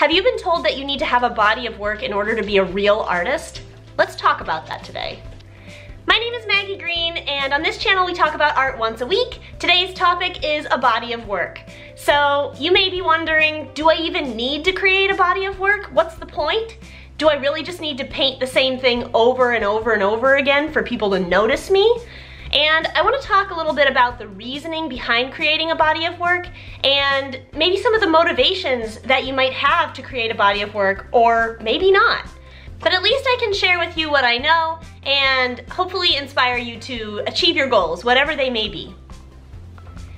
Have you been told that you need to have a body of work in order to be a real artist? Let's talk about that today. My name is Maggie Green, and on this channel we talk about art once a week. Today's topic is a body of work. So you may be wondering, do I even need to create a body of work? What's the point? Do I really just need to paint the same thing over and over and over again for people to notice me? And I want to talk a little bit about the reasoning behind creating a body of work and maybe some of the motivations that you might have to create a body of work, or maybe not. But at least I can share with you what I know and hopefully inspire you to achieve your goals, whatever they may be.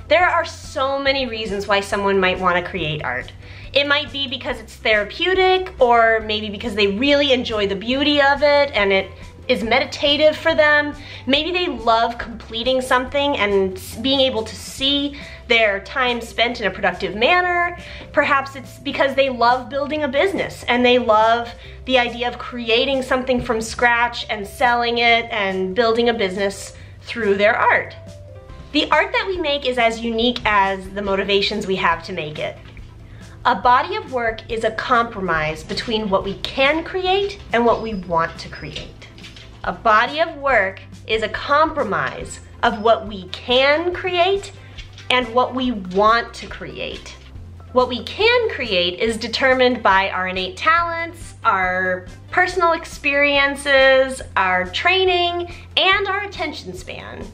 There are so many reasons why someone might want to create art. It might be because it's therapeutic, or maybe because they really enjoy the beauty of it and it is meditative for them. Maybe they love completing something and being able to see their time spent in a productive manner. Perhaps it's because they love building a business and they love the idea of creating something from scratch and selling it and building a business through their art. The art that we make is as unique as the motivations we have to make it. A body of work is a compromise between what we can create and what we want to create. A body of work is a compromise of what we can create and what we want to create. What we can create is determined by our innate talents, our personal experiences, our training, and our attention span.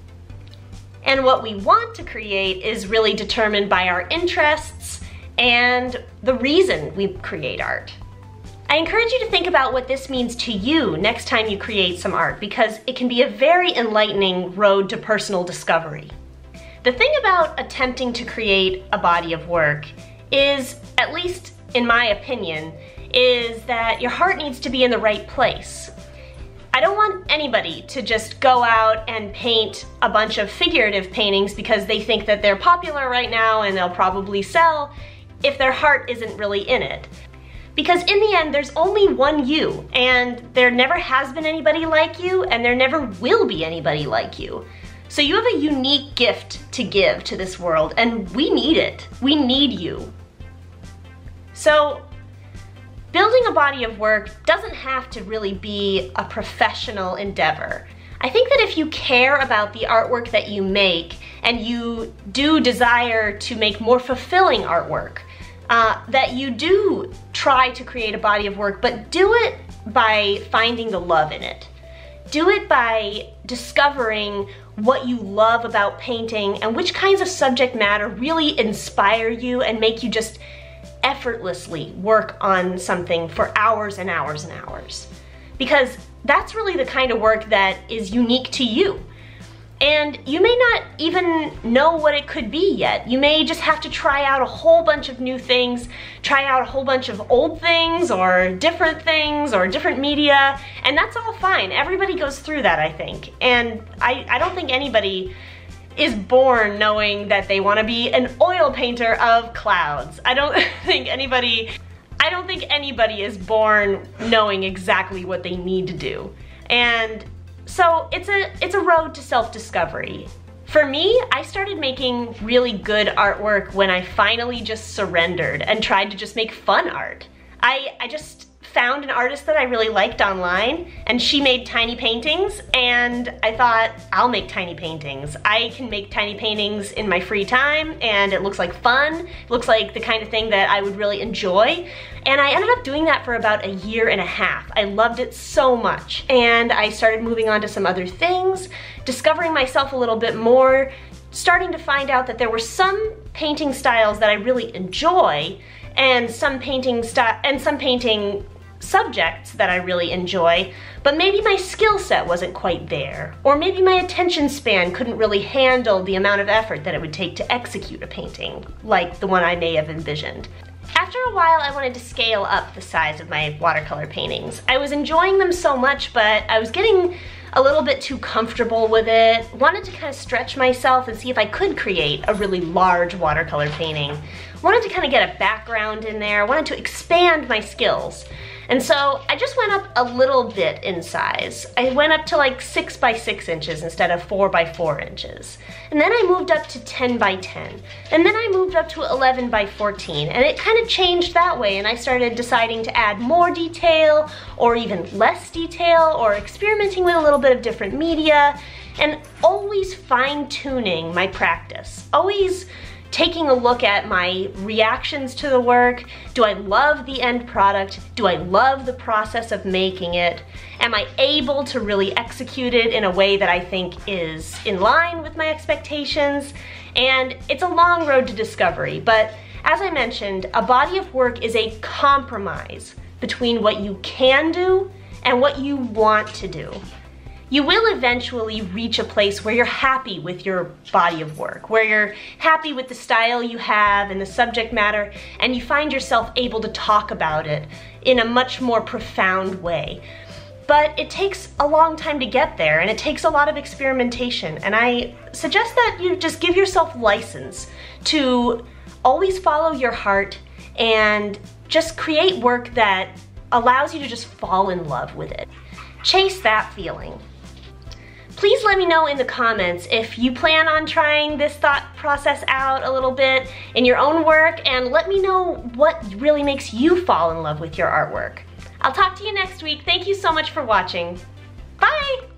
And what we want to create is really determined by our interests and the reason we create art. I encourage you to think about what this means to you next time you create some art, because it can be a very enlightening road to personal discovery. The thing about attempting to create a body of work is, at least in my opinion, is that your heart needs to be in the right place. I don't want anybody to just go out and paint a bunch of figurative paintings because they think that they're popular right now and they'll probably sell if their heart isn't really in it. Because in the end, there's only one you, and there never has been anybody like you, and there never will be anybody like you. So you have a unique gift to give to this world, and we need it. We need you. So building a body of work doesn't have to really be a professional endeavor. I think that if you care about the artwork that you make, and you do desire to make more fulfilling artwork, that you do try to create a body of work, but do it by finding the love in it. Do it by discovering what you love about painting and which kinds of subject matter really inspire you and make you just effortlessly work on something for hours and hours and hours. Because that's really the kind of work that is unique to you. And you may not even know what it could be yet. You may just have to try out a whole bunch of new things, try out a whole bunch of old things or different media, and that's all fine. Everybody goes through that, I think. And I don't think anybody is born knowing that they want to be an oil painter of clouds. I don't think anybody is born knowing exactly what they need to do. And so it's a road to self-discovery. For me, I started making really good artwork when I finally just surrendered and tried to just make fun art. I just found an artist that I really liked online, and she made tiny paintings, and I thought, I'll make tiny paintings. I can make tiny paintings in my free time, and it looks like fun. It looks like the kind of thing that I would really enjoy. And I ended up doing that for about a year and a half. I loved it so much. And I started moving on to some other things, discovering myself a little bit more, starting to find out that there were some painting styles that I really enjoy, and some painting subjects that I really enjoy, but maybe my skill set wasn't quite there, or maybe my attention span couldn't really handle the amount of effort that it would take to execute a painting, like the one I may have envisioned. After a while, I wanted to scale up the size of my watercolor paintings. I was enjoying them so much, but I was getting a little bit too comfortable with it. Wanted to kind of stretch myself and see if I could create a really large watercolor painting. Wanted to kind of get a background in there. Wanted to expand my skills. And so I just went up a little bit in size. I went up to like 6 by 6 inches instead of 4 by 4 inches. And then I moved up to 10 by 10. And then I moved up to 11 by 14. And it kind of changed that way, and I started deciding to add more detail or even less detail, or experimenting with a little bit of different media, and always fine-tuning my practice. Always taking a look at my reactions to the work. Do I love the end product? Do I love the process of making it? Am I able to really execute it in a way that I think is in line with my expectations? And it's a long road to discovery, but as I mentioned, a body of work is a compromise between what you can do and what you want to do. You will eventually reach a place where you're happy with your body of work, where you're happy with the style you have and the subject matter, and you find yourself able to talk about it in a much more profound way. But it takes a long time to get there, and it takes a lot of experimentation, and I suggest that you just give yourself license to always follow your heart and just create work that allows you to just fall in love with it. Chase that feeling. Please let me know in the comments if you plan on trying this thought process out a little bit in your own work, and let me know what really makes you fall in love with your artwork. I'll talk to you next week. Thank you so much for watching. Bye!